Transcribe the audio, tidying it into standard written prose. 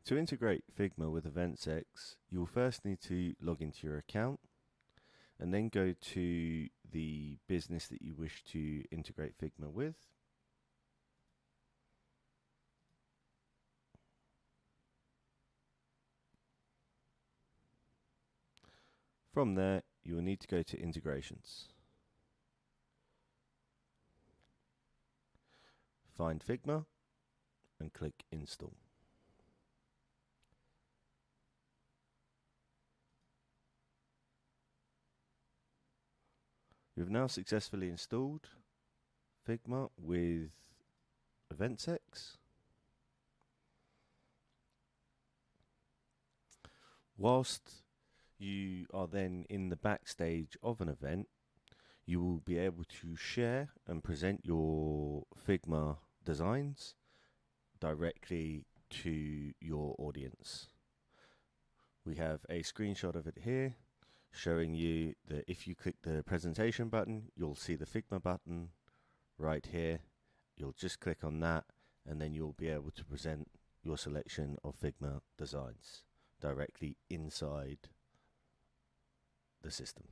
To integrate Figma with EventsX, you will first need to log into your account and then go to the business that you wish to integrate Figma with. From there, you will need to go to Integrations. Find Figma and click Install. We've now successfully installed Figma with EventsX. Whilst you are then in the backstage of an event, you will be able to share and present your Figma designs directly to your audience. We have a screenshot of it here showing you that if you click the presentation button, you'll see the Figma button right here. You'll just click on that and then you'll be able to present your selection of Figma designs directly inside the system.